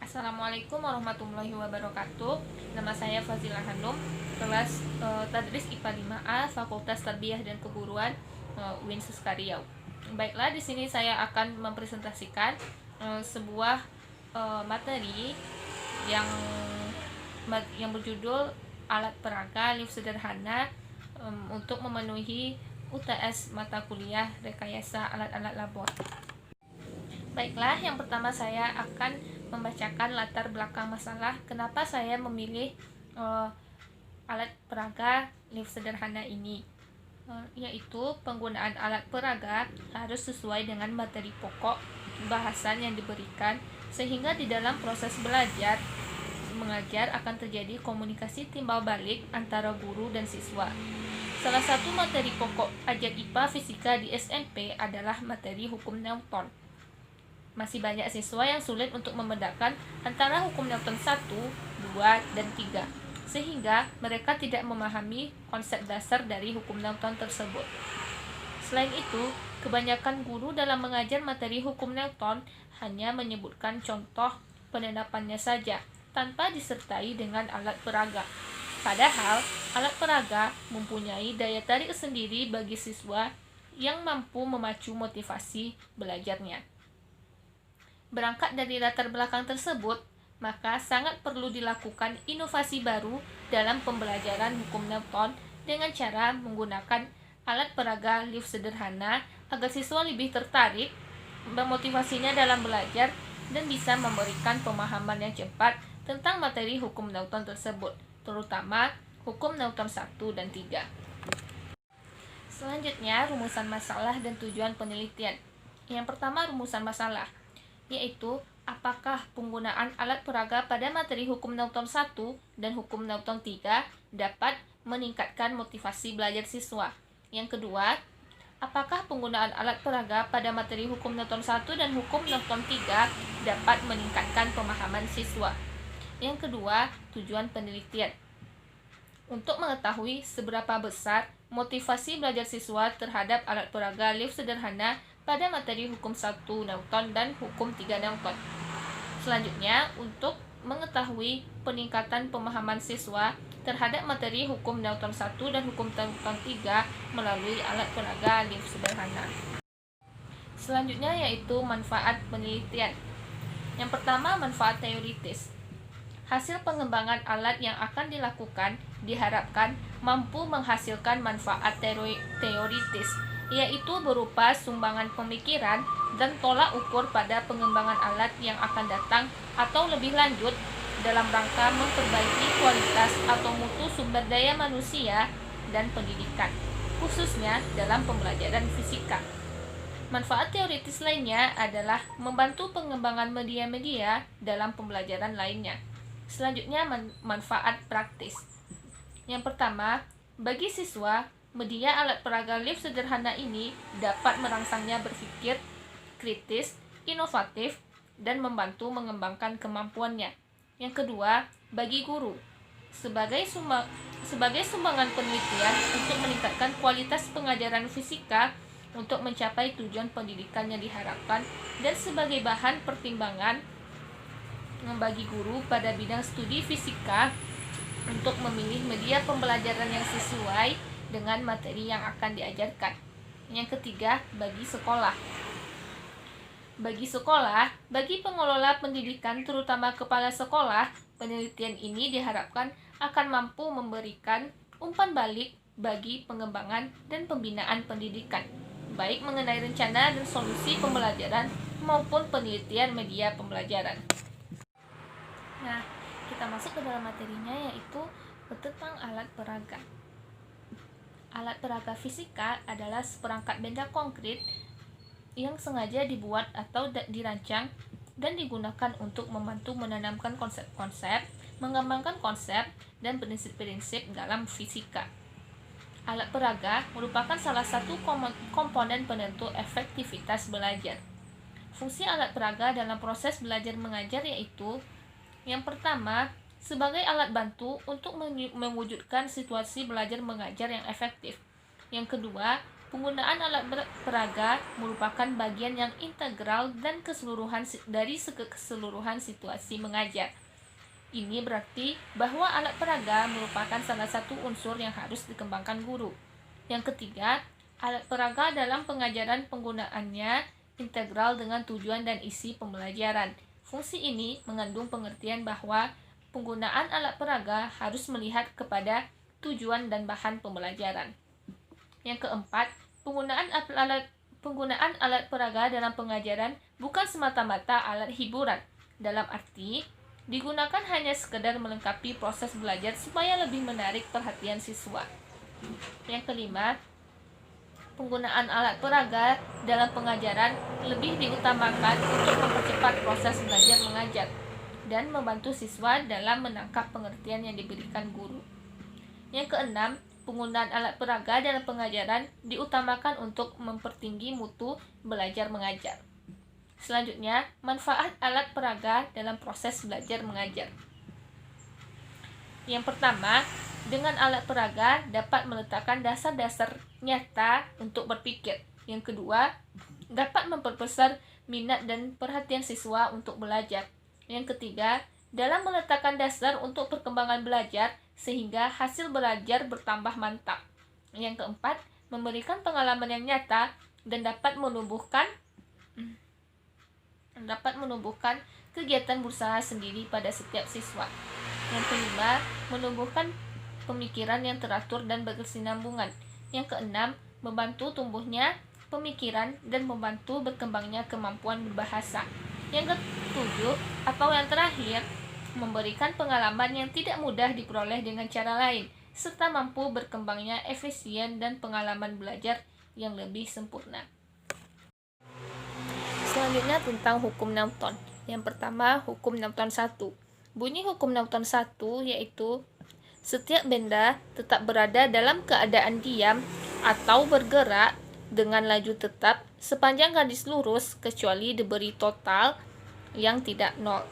Assalamualaikum warahmatullahi wabarakatuh. Nama saya Fazilah Hanum, kelas Tadris IPA 5A, Fakultas Tarbiyah dan Keguruan, UIN Suska Riau. Baiklah, di sini saya akan mempresentasikan sebuah materi yang berjudul Alat Peraga Lift Sederhana untuk memenuhi UTS mata kuliah rekayasa alat-alat labor. Baiklah, yang pertama saya akan membacakan latar belakang masalah kenapa saya memilih alat peraga lift sederhana ini, yaitu penggunaan alat peraga harus sesuai dengan materi pokok bahasan yang diberikan, sehingga di dalam proses belajar mengajar akan terjadi komunikasi timbal balik antara guru dan siswa. Salah satu materi pokok ajar IPA Fisika di SMP adalah materi hukum Newton. Masih banyak siswa yang sulit untuk membedakan antara hukum Newton 1, 2, dan 3, sehingga mereka tidak memahami konsep dasar dari hukum Newton tersebut. Selain itu, kebanyakan guru dalam mengajar materi hukum Newton hanya menyebutkan contoh penerapannya saja, tanpa disertai dengan alat peraga. Padahal, alat peraga mempunyai daya tarik sendiri bagi siswa yang mampu memacu motivasi belajarnya. Berangkat dari latar belakang tersebut, maka sangat perlu dilakukan inovasi baru dalam pembelajaran hukum Newton dengan cara menggunakan alat peraga lift sederhana agar siswa lebih tertarik, memotivasinya dalam belajar, dan bisa memberikan pemahaman yang cepat tentang materi hukum Newton tersebut, terutama hukum Newton 1 dan 3. Selanjutnya, rumusan masalah dan tujuan penelitian. Yang pertama, rumusan masalah, yaitu apakah penggunaan alat peraga pada materi hukum Newton 1 dan hukum Newton 3 dapat meningkatkan motivasi belajar siswa. Yang kedua, apakah penggunaan alat peraga pada materi hukum Newton 1 dan hukum Newton 3 dapat meningkatkan pemahaman siswa. Yang kedua, tujuan penelitian. Untuk mengetahui seberapa besar motivasi belajar siswa terhadap alat peraga lift sederhana pada materi hukum 1 Newton dan hukum 3 Newton. Selanjutnya, untuk mengetahui peningkatan pemahaman siswa terhadap materi hukum Newton 1 dan hukum Newton 3 melalui alat peraga lift sederhana. Selanjutnya yaitu manfaat penelitian. Yang pertama, manfaat teoritis. Hasil pengembangan alat yang akan dilakukan diharapkan mampu menghasilkan manfaat teoritis, yaitu berupa sumbangan pemikiran dan tolak ukur pada pengembangan alat yang akan datang atau lebih lanjut dalam rangka memperbaiki kualitas atau mutu sumber daya manusia dan pendidikan, khususnya dalam pembelajaran fisika. Manfaat teoritis lainnya adalah membantu pengembangan media-media dalam pembelajaran lainnya. Selanjutnya, manfaat praktis. Yang pertama, bagi siswa, media alat peraga lift sederhana ini dapat merangsangnya berpikir kritis, inovatif, dan membantu mengembangkan kemampuannya. Yang kedua, bagi guru, sebagai sumbangan penelitian untuk meningkatkan kualitas pengajaran fisika untuk mencapai tujuan pendidikan yang diharapkan, dan sebagai bahan pertimbangan bagi guru pada bidang studi fisika untuk memilih media pembelajaran yang sesuai dengan materi yang akan diajarkan. Yang ketiga, bagi sekolah. Bagi pengelola pendidikan, terutama kepala sekolah, penelitian ini diharapkan akan mampu memberikan umpan balik bagi pengembangan dan pembinaan pendidikan, baik mengenai rencana dan solusi pembelajaran maupun penelitian media pembelajaran. Nah, kita masuk ke dalam materinya, yaitu tentang alat peraga. Alat peraga fisika adalah seperangkat benda konkret yang sengaja dibuat atau dirancang dan digunakan untuk membantu menanamkan konsep-konsep, mengembangkan konsep, dan prinsip-prinsip dalam fisika. Alat peraga merupakan salah satu komponen penentu efektivitas belajar. Fungsi alat peraga dalam proses belajar mengajar yaitu: yang pertama, sebagai alat bantu untuk mewujudkan situasi belajar mengajar yang efektif. Yang kedua, Penggunaan alat peraga merupakan bagian yang integral dan keseluruhan situasi mengajar. Ini berarti bahwa alat peraga merupakan salah satu unsur yang harus dikembangkan guru. Yang ketiga, alat peraga dalam pengajaran penggunaannya integral dengan tujuan dan isi pembelajaran. Fungsi ini mengandung pengertian bahwa penggunaan alat peraga harus melihat kepada tujuan dan bahan pembelajaran. Yang keempat, penggunaan alat peraga dalam pengajaran bukan semata-mata alat hiburan, dalam arti digunakan hanya sekedar melengkapi proses belajar supaya lebih menarik perhatian siswa. Yang kelima, penggunaan alat peraga dalam pengajaran lebih diutamakan untuk mempercepat proses belajar mengajar dan membantu siswa dalam menangkap pengertian yang diberikan guru. Yang keenam, penggunaan alat peraga dalam pengajaran diutamakan untuk mempertinggi mutu belajar mengajar. Selanjutnya, manfaat alat peraga dalam proses belajar mengajar. Yang pertama, dengan alat peraga dapat meletakkan dasar-dasar nyata untuk berpikir. Yang kedua, dapat memperbesar minat dan perhatian siswa untuk belajar. Yang ketiga, dalam meletakkan dasar untuk perkembangan belajar sehingga hasil belajar bertambah mantap. Yang keempat, memberikan pengalaman yang nyata dan dapat menumbuhkan kegiatan berusaha sendiri pada setiap siswa. Yang kelima, menumbuhkan pemikiran yang teratur dan berkesinambungan. Yang keenam, membantu tumbuhnya pemikiran dan membantu berkembangnya kemampuan berbahasa. Yang ketujuh atau yang terakhir, memberikan pengalaman yang tidak mudah diperoleh dengan cara lain, serta mampu berkembangnya efisien dan pengalaman belajar yang lebih sempurna. Selanjutnya tentang hukum Newton. Yang pertama, hukum Newton 1. Bunyi hukum Newton 1 yaitu setiap benda tetap berada dalam keadaan diam atau bergerak dengan laju tetap sepanjang garis lurus kecuali diberi total yang tidak nol.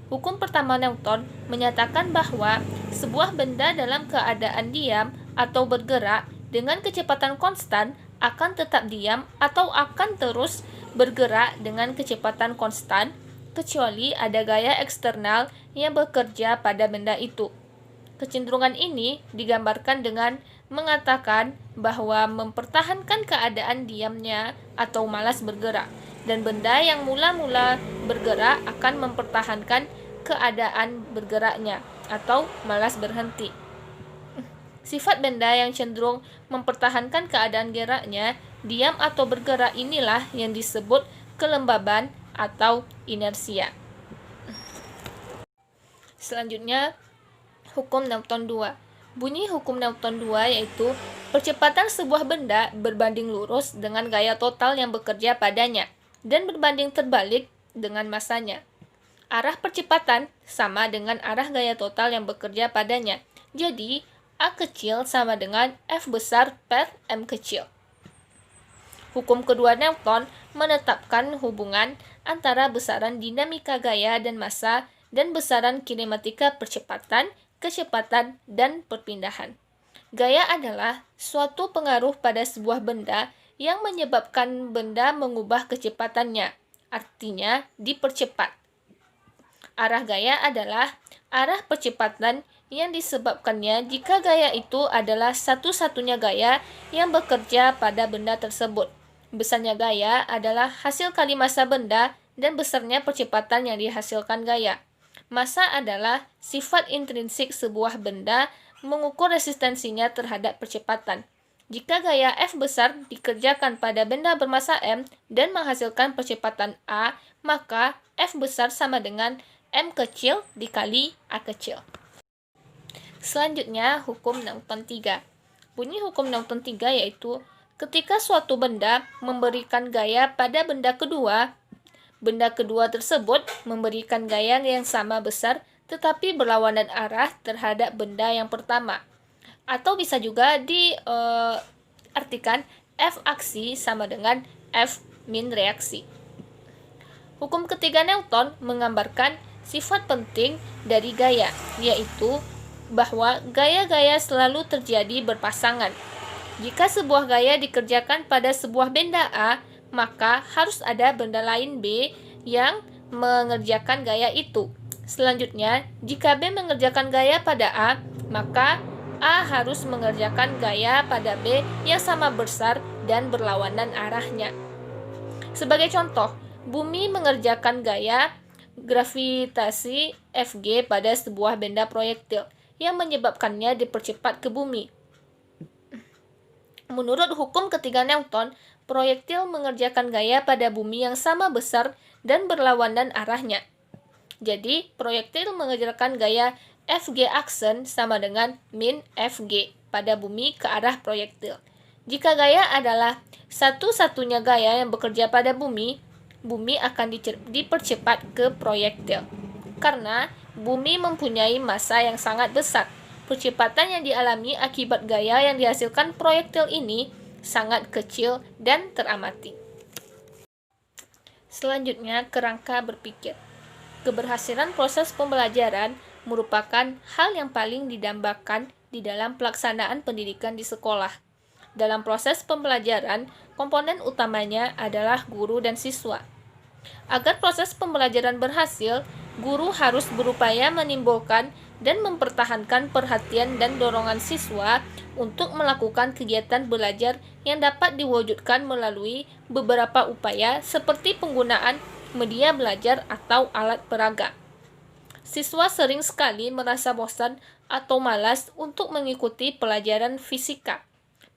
Hukum pertama Newton menyatakan bahwa sebuah benda dalam keadaan diam atau bergerak dengan kecepatan konstan akan tetap diam atau akan terus bergerak dengan kecepatan konstan kecuali ada gaya eksternal yang bekerja pada benda itu. Kecenderungan ini digambarkan dengan mengatakan bahwa mempertahankan keadaan diamnya atau malas bergerak, dan benda yang mula-mula bergerak akan mempertahankan keadaan bergeraknya atau malas berhenti. Sifat benda yang cenderung mempertahankan keadaan geraknya, diam atau bergerak inilah yang disebut kelembaban atau inersia. Selanjutnya, hukum Newton 2. Bunyi hukum Newton 2 yaitu percepatan sebuah benda berbanding lurus dengan gaya total yang bekerja padanya dan berbanding terbalik dengan masanya. Arah percepatan sama dengan arah gaya total yang bekerja padanya. Jadi, A kecil sama dengan F besar per M kecil. Hukum kedua Newton menetapkan hubungan antara besaran dinamika gaya dan massa dan besaran kinematika percepatan, kecepatan, dan perpindahan. Gaya adalah suatu pengaruh pada sebuah benda yang menyebabkan benda mengubah kecepatannya, artinya dipercepat. Arah gaya adalah arah percepatan yang disebabkannya jika gaya itu adalah satu-satunya gaya yang bekerja pada benda tersebut. Besarnya gaya adalah hasil kali massa benda dan besarnya percepatan yang dihasilkan gaya. Massa adalah sifat intrinsik sebuah benda mengukur resistensinya terhadap percepatan. Jika gaya F besar dikerjakan pada benda bermassa M dan menghasilkan percepatan A, maka F besar sama dengan M kecil dikali A kecil. Selanjutnya, hukum Newton 3. Bunyi hukum Newton 3 yaitu ketika suatu benda memberikan gaya pada benda kedua tersebut memberikan gaya yang sama besar tetapi berlawanan arah terhadap benda yang pertama. Atau bisa juga diartikan F aksi sama dengan F min reaksi. Hukum ketiga Newton menggambarkan sifat penting dari gaya, yaitu bahwa gaya-gaya selalu terjadi berpasangan. Jika sebuah gaya dikerjakan pada sebuah benda A, maka harus ada benda lain B yang mengerjakan gaya itu. Selanjutnya, jika B mengerjakan gaya pada A, maka A harus mengerjakan gaya pada B yang sama besar dan berlawanan arahnya. Sebagai contoh, bumi mengerjakan gaya gravitasi Fg pada sebuah benda proyektil yang menyebabkannya dipercepat ke bumi. Menurut hukum ketiga Newton, proyektil mengerjakan gaya pada bumi yang sama besar dan berlawanan arahnya. Jadi, proyektil mengerjakan gaya Fg aksen sama dengan min Fg pada bumi ke arah proyektil. Jika gaya adalah satu-satunya gaya yang bekerja pada bumi, bumi akan dipercepat ke proyektil. Karena bumi mempunyai massa yang sangat besar, percepatan yang dialami akibat gaya yang dihasilkan proyektil ini sangat kecil dan teramati. Selanjutnya, kerangka berpikir. Keberhasilan proses pembelajaran merupakan hal yang paling didambakan di dalam pelaksanaan pendidikan di sekolah. Dalam proses pembelajaran, komponen utamanya adalah guru dan siswa. Agar proses pembelajaran berhasil, guru harus berupaya menimbulkan dan mempertahankan perhatian dan dorongan siswa untuk melakukan kegiatan belajar yang dapat diwujudkan melalui beberapa upaya seperti penggunaan media belajar atau alat peraga. Siswa sering sekali merasa bosan atau malas untuk mengikuti pelajaran fisika.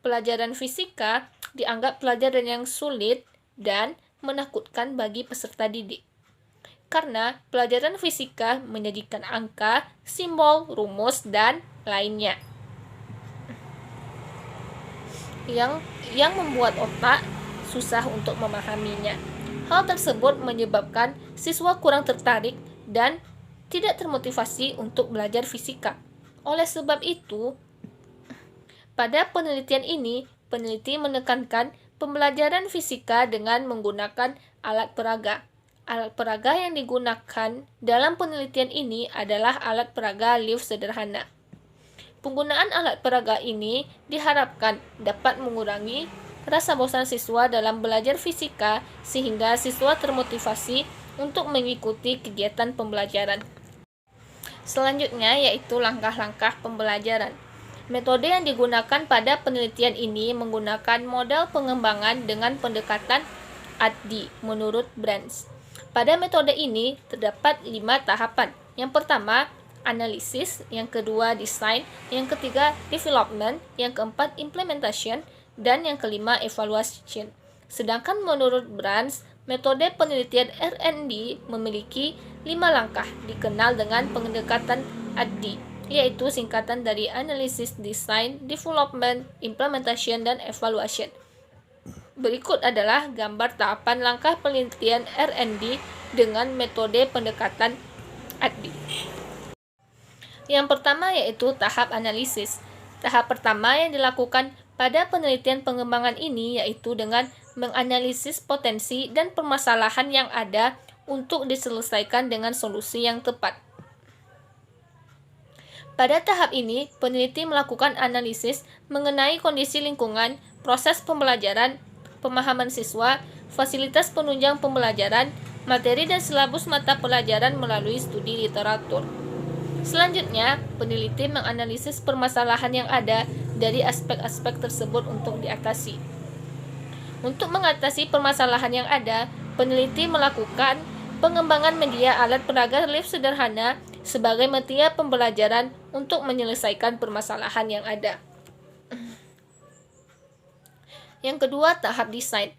Pelajaran fisika dianggap pelajaran yang sulit dan menakutkan bagi peserta didik. Karena pelajaran fisika menyajikan angka, simbol, rumus, dan lainnya yang membuat otak susah untuk memahaminya. Hal tersebut menyebabkan siswa kurang tertarik dan tidak termotivasi untuk belajar fisika. Oleh sebab itu, pada penelitian ini, peneliti menekankan pembelajaran fisika dengan menggunakan alat peraga. Alat peraga yang digunakan dalam penelitian ini adalah alat peraga lift sederhana. Penggunaan alat peraga ini diharapkan dapat mengurangi rasa bosan siswa dalam belajar fisika sehingga siswa termotivasi untuk mengikuti kegiatan pembelajaran. Selanjutnya yaitu langkah-langkah pembelajaran. Metode yang digunakan pada penelitian ini menggunakan model pengembangan dengan pendekatan ADDIE menurut Brands. Pada metode ini terdapat 5 tahapan. Yang pertama, analisis, yang kedua, design, yang ketiga, development, yang keempat, implementation, dan yang kelima, evaluation. Sedangkan menurut Brands, metode penelitian R&D memiliki 5 langkah, dikenal dengan pendekatan ADDIE, yaitu singkatan dari Analysis, Design, Development, Implementation, dan Evaluation. Berikut adalah gambar tahapan langkah penelitian R&D dengan metode pendekatan ADDIE. Yang pertama yaitu tahap analisis. Tahap pertama yang dilakukan pada penelitian pengembangan ini yaitu dengan menganalisis potensi dan permasalahan yang ada untuk diselesaikan dengan solusi yang tepat. Pada tahap ini, peneliti melakukan analisis mengenai kondisi lingkungan, proses pembelajaran, pemahaman siswa, fasilitas penunjang pembelajaran, materi dan silabus mata pelajaran melalui studi literatur. Selanjutnya, peneliti menganalisis permasalahan yang ada dari aspek-aspek tersebut untuk diatasi. Untuk mengatasi permasalahan yang ada, peneliti melakukan pengembangan media alat peraga lift sederhana sebagai media pembelajaran untuk menyelesaikan permasalahan yang ada. Yang kedua, tahap desain.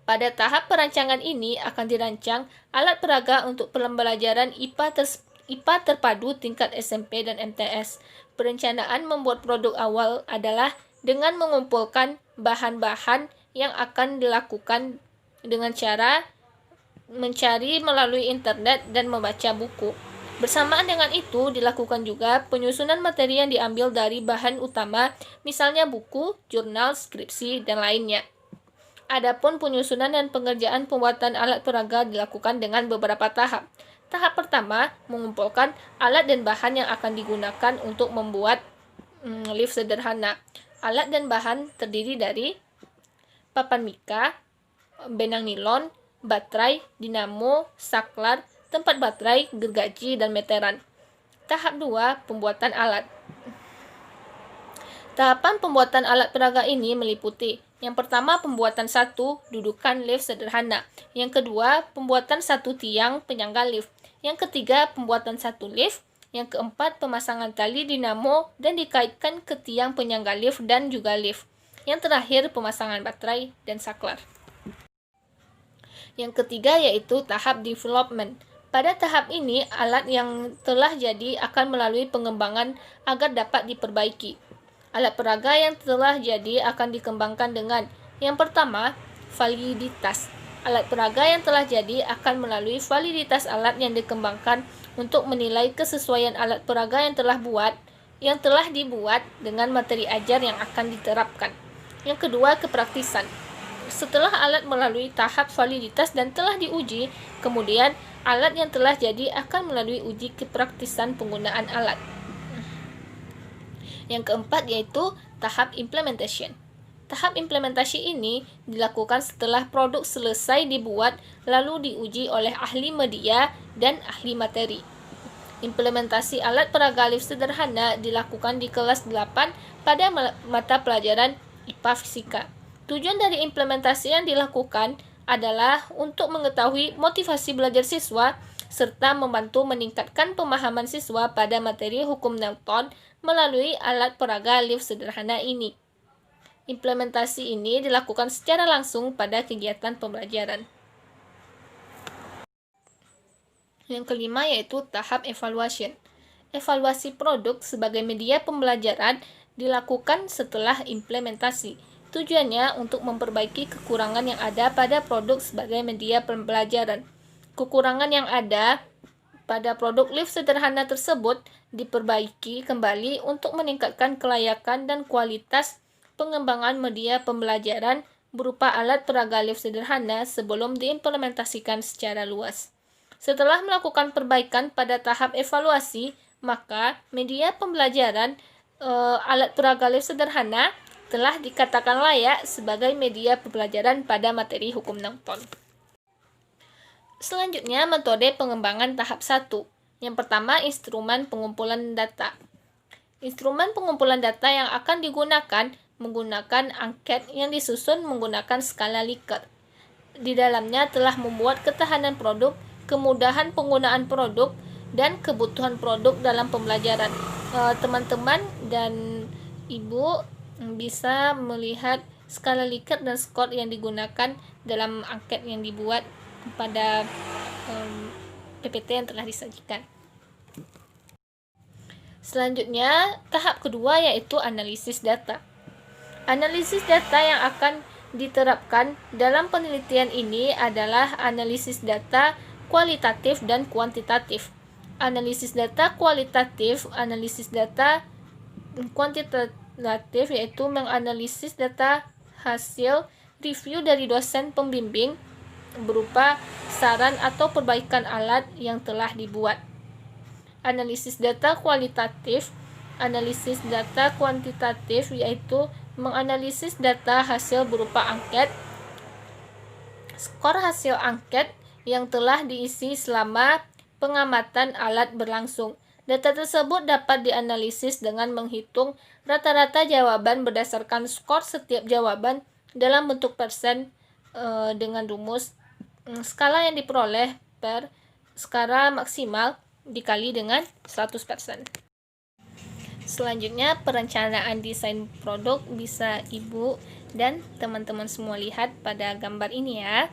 Pada tahap perancangan ini akan dirancang alat peraga untuk pembelajaran IPA terpadu tingkat SMP dan MTS. Perencanaan membuat produk awal adalah dengan mengumpulkan bahan-bahan yang akan dilakukan dengan cara mencari melalui internet dan membaca buku. Bersamaan dengan itu, dilakukan juga penyusunan materi yang diambil dari bahan utama, misalnya buku, jurnal, skripsi, dan lainnya. Adapun penyusunan dan pengerjaan pembuatan alat peraga dilakukan dengan beberapa tahap. Tahap pertama, mengumpulkan alat dan bahan yang akan digunakan untuk membuat lift sederhana. Alat dan bahan terdiri dari papan mika, benang nilon, baterai, dinamo, saklar, tempat baterai, gergaji, dan meteran. Tahap 2, pembuatan alat. Tahapan pembuatan alat peraga ini meliputi: yang pertama, pembuatan satu dudukan lift sederhana. Yang kedua, pembuatan satu tiang penyangga lift. Yang ketiga, pembuatan satu lift. Yang keempat, pemasangan tali dinamo dan dikaitkan ke tiang penyangga lift dan juga lift. Yang terakhir, pemasangan baterai dan saklar. Yang ketiga yaitu tahap development. Pada tahap ini, alat yang telah jadi akan melalui pengembangan agar dapat diperbaiki. Alat peraga yang telah jadi akan dikembangkan dengan: yang pertama, validitas. Alat peraga yang telah jadi akan melalui validitas alat yang dikembangkan untuk menilai kesesuaian alat peraga yang telah dibuat dengan materi ajar yang akan diterapkan. Yang kedua, kepraktisan. Setelah alat melalui tahap validitas dan telah diuji, kemudian alat yang telah jadi akan melalui uji kepraktisan penggunaan alat. Yang keempat yaitu tahap implementation. Tahap implementasi ini dilakukan setelah produk selesai dibuat lalu diuji oleh ahli media dan ahli materi. Implementasi alat peraga lift sederhana dilakukan di kelas 8 pada mata pelajaran IPA Fisika. Tujuan dari implementasi yang dilakukan adalah untuk mengetahui motivasi belajar siswa serta membantu meningkatkan pemahaman siswa pada materi hukum Newton melalui alat peraga lift sederhana ini. Implementasi ini dilakukan secara langsung pada kegiatan pembelajaran. Yang kelima yaitu tahap evaluation. Evaluasi produk sebagai media pembelajaran dilakukan setelah implementasi. Tujuannya untuk memperbaiki kekurangan yang ada pada produk sebagai media pembelajaran. Kekurangan yang ada pada produk lift sederhana tersebut diperbaiki kembali untuk meningkatkan kelayakan dan kualitas pengembangan media pembelajaran berupa alat peraga lift sederhana sebelum diimplementasikan secara luas. Setelah melakukan perbaikan pada tahap evaluasi, maka media pembelajaran alat peraga lift sederhana telah dikatakan layak sebagai media pembelajaran pada materi hukum Newton. Selanjutnya, metode pengembangan tahap 1. Yang pertama, instrumen pengumpulan data. Instrumen pengumpulan data yang akan digunakan menggunakan angket yang disusun menggunakan skala Likert. Di dalamnya telah membuat ketahanan produk, kemudahan penggunaan produk, dan kebutuhan produk dalam pembelajaran. Teman-teman dan ibu bisa melihat skala Likert dan skor yang digunakan dalam angket yang dibuat pada PPT yang telah disajikan. Selanjutnya, tahap kedua yaitu analisis data. Analisis data yang akan diterapkan dalam penelitian ini adalah analisis data kualitatif dan kuantitatif. Analisis data kualitatif, analisis data kuantitatif yaitu menganalisis data hasil review dari dosen pembimbing berupa saran atau perbaikan alat yang telah dibuat. Analisis data kualitatif, analisis data kuantitatif yaitu menganalisis data hasil berupa angket, skor hasil angket yang telah diisi selama pengamatan alat berlangsung. Data tersebut dapat dianalisis dengan menghitung rata-rata jawaban berdasarkan skor setiap jawaban dalam bentuk persen dengan rumus skala yang diperoleh per skala maksimal dikali dengan 100%. Selanjutnya, perencanaan desain produk bisa ibu dan teman-teman semua lihat pada gambar ini ya.